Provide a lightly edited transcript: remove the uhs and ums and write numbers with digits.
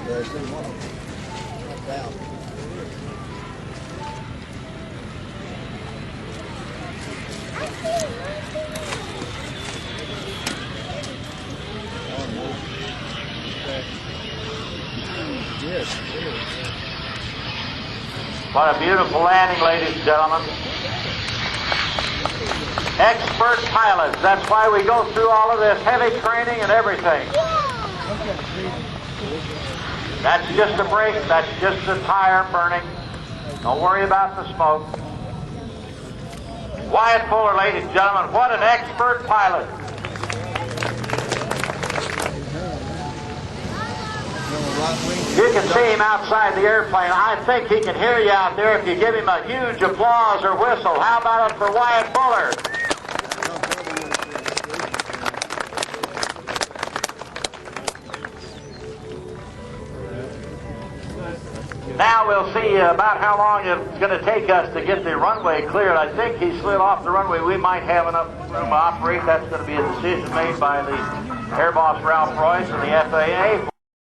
Yeah, I see one of them. Down. Yes, yes. What a beautiful landing, ladies and gentlemen. Expert pilots. That's why we go through all of this heavy training and everything. That's just a brake. That's just a tire burning. Don't worry about the smoke. Wyatt Fuller, ladies and gentlemen, what an expert pilot. You can see him outside the airplane. I think he can hear you out there if you give him a huge applause or whistle. How about it for Wyatt Fuller? Now we'll see about how long it's going to take us to get the runway cleared. I think he slid off the runway. We might have enough room to operate. That's going to be a decision made by the Air Boss Ralph Royce and the FAA.